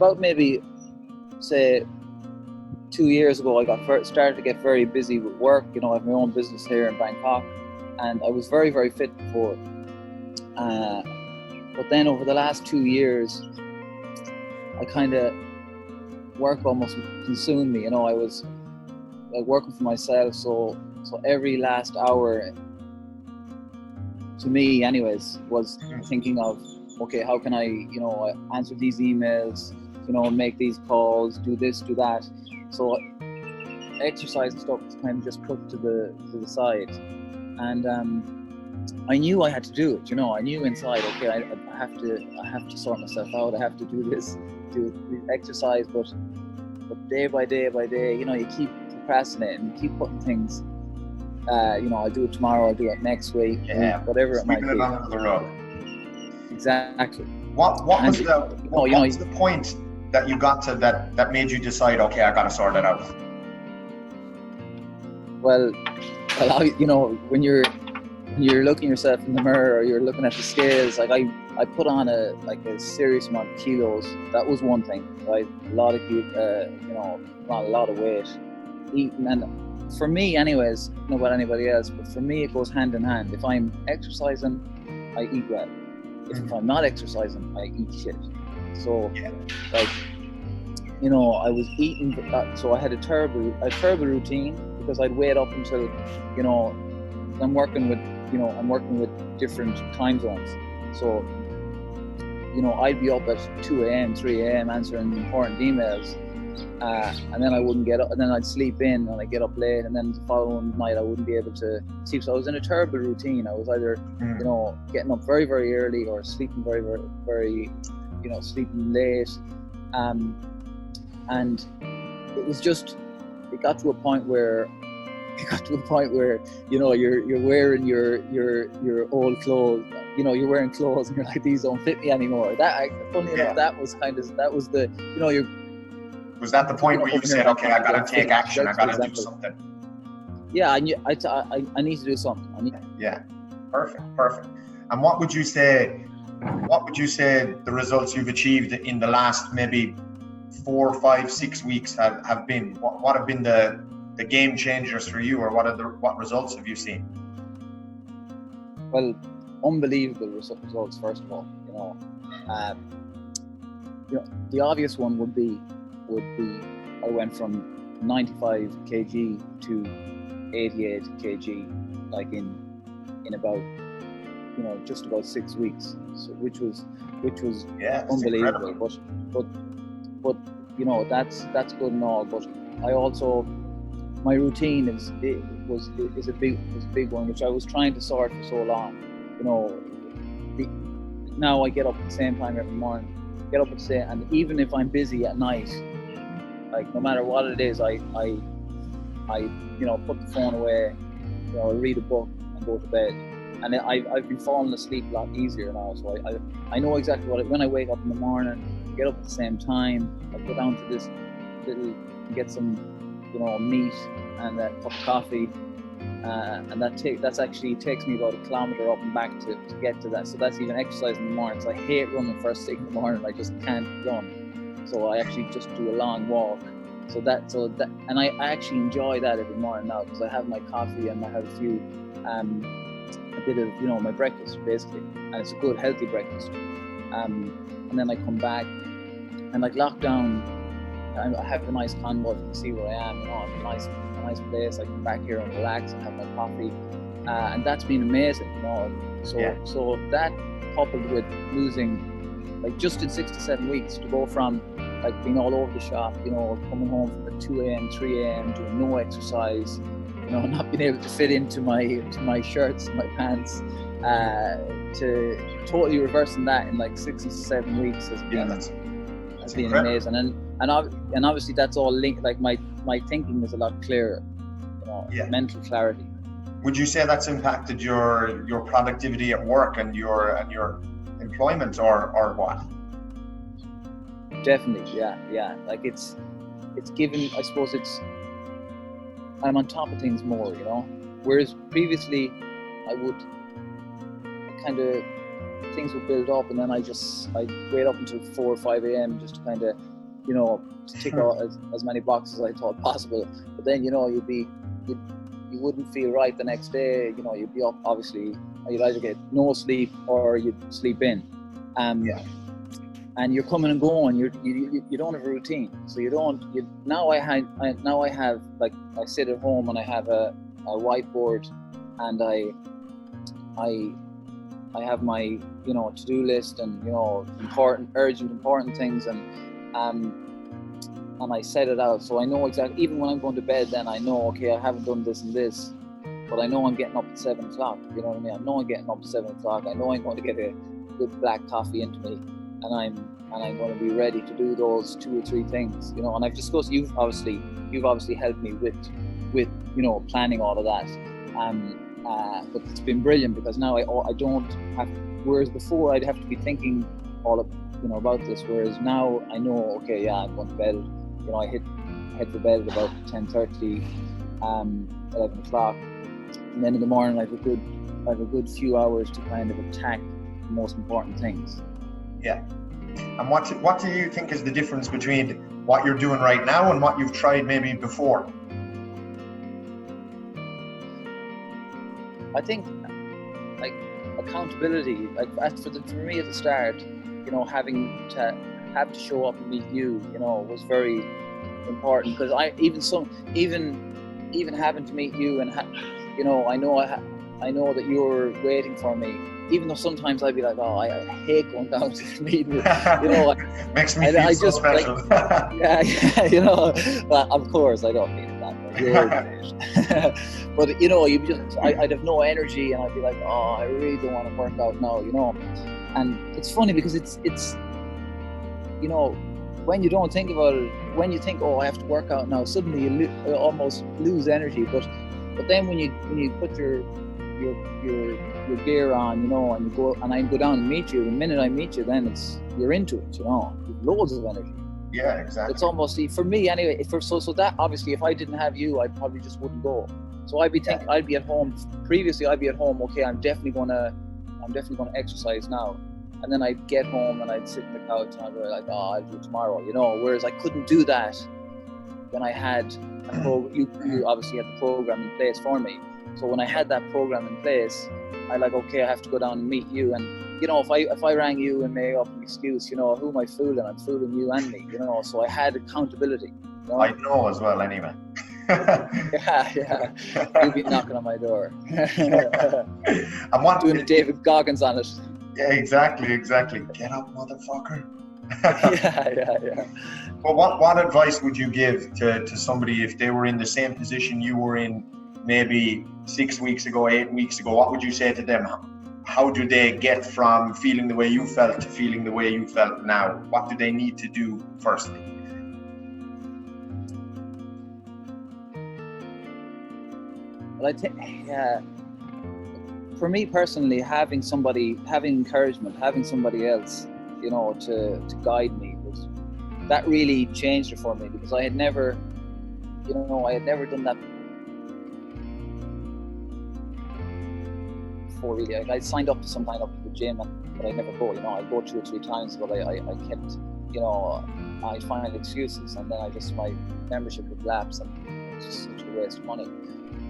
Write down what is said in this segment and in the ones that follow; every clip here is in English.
about maybe, say, 2 years ago, I started to get very busy with work. You know, I have my own business here in Bangkok, and I was very, very fit before. But then over the last 2 years, I kind of, work almost consumed me. You know, I was like working for myself, so every last hour, to me anyways, was thinking of, okay, how can I, you know, answer these emails, you know, make these calls, do this, do that. So exercise and stuff was kind of just put to the side, and I knew I had to do it. You know, I knew inside, okay, I have to sort myself out. I have to do this, do exercise, but day by day, you know, you keep procrastinating, you keep putting things. You know, I'll do it tomorrow, I'll do it next week, whatever it might be. Sweeping it under the rug. Exactly. What was the point that you got to that made you decide, okay, I got to sort it out? Well, you know, when you're looking yourself in the mirror, or you're looking at the scales, like I put on a serious amount of kilos. That was one thing, right? A lot of you know, not a lot of weight. Eating, and for me, anyways, I don't know about anybody else, but for me, it goes hand in hand. If I'm exercising, I eat well. If I'm not exercising, I eat shit. So, like, you know, I was eating. So I had a terrible routine, because I'd wait up until, you know, I'm working with different time zones. So, you know, I'd be up at 2 a.m., 3 a.m. answering important emails, and then I wouldn't get up, and then I'd sleep in, and I'd get up late, and then the following night I wouldn't be able to sleep. So I was in a terrible routine. I was either, you know, getting up very, very early, or sleeping very, very, very, you know, sleeping late, and it was just, it got to a point where, you know, you're wearing your old clothes. You know, you're wearing clothes, and you're like, these don't fit me anymore. Funny enough, that was the, you know, was that the point where you said, okay, I gotta take action, I gotta do something? Yeah, I knew I need to do something. Yeah, perfect. And what would you say the results you've achieved in the last maybe 4, 5, 6 weeks have been? What have been the game changers for you, or what results have you seen? Well, unbelievable results, first of all. You know, the obvious one would be I went from 95 kg to 88 kg, like in about, you know, just about 6 weeks, so, which was unbelievable. But you know, that's good and all, but I also, my routine was a big one, which I was trying to sort for so long. You know, now I get up at the same time every morning, and even if I'm busy at night, like, no matter what it is, I you know, put the phone away, you know, read a book and go to bed. And I've been falling asleep a lot easier now, so I know exactly when I wake up in the morning, get up at the same time, I go down to this little, get some, you know, meat and a cup of coffee, and that actually takes me about 1 kilometer up and back to get to that. So that's even exercise in the morning. So I hate running first thing in the morning. I just can't run. So I actually just do a long walk. So that, and I actually enjoy that every morning now, because I have my coffee and I have a bit of, you know, my breakfast basically, and it's a good healthy breakfast. And then I come back, and like lockdown, I have a nice condo. You can see where I am. You know, I'm in a nice place. I come back here and relax and have my coffee, and that's been amazing. You know, so that coupled with losing, like, just in 6 to 7 weeks, to go from like being all over the shop, you know, coming home from 2 a.m., 3 a.m., doing no exercise, you know, not being able to fit into my shirts and my pants, to totally reversing that in like 6 to 7 weeks has been amazing. And obviously that's all linked. Like my thinking is a lot clearer, you know, mental clarity. Would you say that's impacted your productivity at work and your employment, or what? Definitely, yeah. Like it's given, I suppose I'm on top of things more, you know. Whereas previously I would kind of things would build up, and then I'd wait up until 4 or 5 a.m. just to kind of, you know, to tick out as many boxes as I thought possible. But then, you know, you wouldn't feel right the next day. You know, you'd be up, obviously, you'd either get no sleep or you'd sleep in. And you're coming and going. You don't have a routine, so now I have like, I sit at home and I have a whiteboard, and I have my, you know, to-do list, and, you know, important things, and I set it out, so I know exactly. Even when I'm going to bed, then I know, okay, I haven't done this and this, but I know I'm getting up at 7 o'clock. You know what I mean? I know I'm getting up at 7 o'clock. I know I'm going to get a good black coffee into me, and I'm going to be ready to do those 2 or 3 things. You know, and I've discussed. You've obviously helped me with you know, planning all of that. But it's been brilliant, because now I don't have. Whereas before I'd have to be thinking about this. Whereas now I know, okay, yeah, I'm going to bed. You know, I head to bed at about 10:30, 11 o'clock, and then in the morning I have a good few hours to kind of attack the most important things. Yeah. And what do you think is the difference between what you're doing right now and what you've tried maybe before? I think, like, accountability, like for me at the start, you know, having to show up and meet you, you know, was very important, because even having to meet you, and you know, I know that you're waiting for me, even though sometimes I'd be like, oh, I hate going down to the meeting, you know. Makes me feel so special. Like, yeah, you know. Well, of course I don't mean it that way. You're great. But, you know, I'd have no energy, and I'd be like, oh, I really don't want to work out now, you know. And it's funny, because it's you know, when you don't think about it, when you think, oh, I have to work out now, suddenly you almost lose energy. But then when you put your gear on, you know, and you go, and I go down and meet you, the minute I meet you, then you're into it, you know, you've loads of energy. Yeah, exactly. It's almost, for me anyway, so that obviously, if I didn't have you, I probably just wouldn't go. So I'd be thinking, I'd be at home. Previously, I'd be at home. Okay, I'm definitely gonna exercise now. And then I'd get home and I'd sit in the couch and I'd be like, oh, I'll do it tomorrow, you know. Whereas I couldn't do that when I had you obviously had the program in place for me. So when I had that program in place, I like, okay, I have to go down and meet you. And, you know, if I rang you and made up an excuse, you know, who am I fooling? I'm fooling you and me, you know. So I had accountability. You know? I know as well, anyway. yeah. You'll be knocking on my door. I'm doing a David Goggins on it. Yeah, exactly. Get up, motherfucker. yeah. Well, what advice would you give to somebody if they were in the same position you were in maybe 6 weeks ago, 8 weeks ago? What would you say to them? How do they get from feeling the way you felt to feeling the way you felt now? What do they need to do firstly? Well, I think, for me personally, having encouragement, having somebody else, you know, to guide me, that really changed it for me, because I had never done that before, really. I signed up to the gym, but I never go, you know. I go 2 or 3 times, but I kept, you know, I'd find excuses, and then my membership would lapse, and it was just such a waste of money.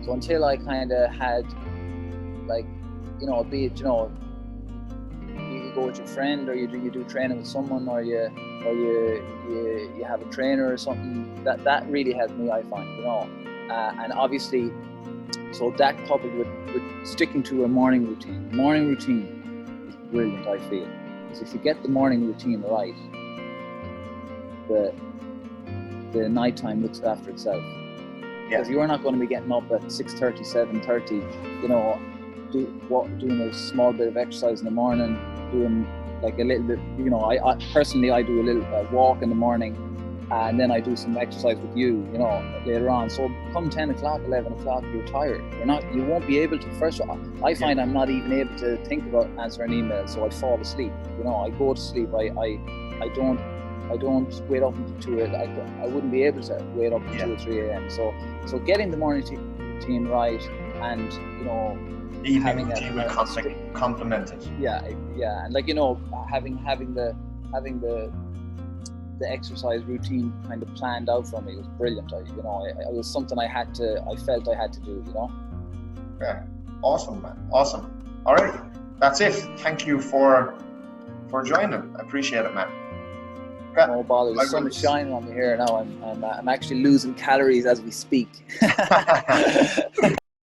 So until I kind of had, like, you know, be it, you know, you go with your friend, or you do training with someone, or you have a trainer or something, that really helped me, I find, you know. And obviously, so that coupled with sticking to a morning routine. Morning routine is brilliant, I feel, because if you get the morning routine right, the nighttime looks after itself. Because you're not going to be getting up at 6:30, 7:30, you know, doing a small bit of exercise in the morning, doing like a little bit, you know, I personally, I do a little walk in the morning, and then I do some exercise with you, you know, later on. So come 10 o'clock, 11 o'clock, you're tired. You won't be able to, first of all, I find I'm not even able to think about answering emails, so I fall asleep, you know, I go to sleep, I don't wait up until 2 I wouldn't be able to wait up until 2 or 3 a.m. So getting the morning routine right, and you know, Evening having routine will complement it. Yeah, and like, you know, having the exercise routine kind of planned out for me was brilliant. It was something I felt I had to do, you know. Yeah, awesome, man, awesome. All right, that's it. Thank you for joining. I appreciate it, man. Okay. No bother. The sun is shining on me here now. I'm actually losing calories as we speak.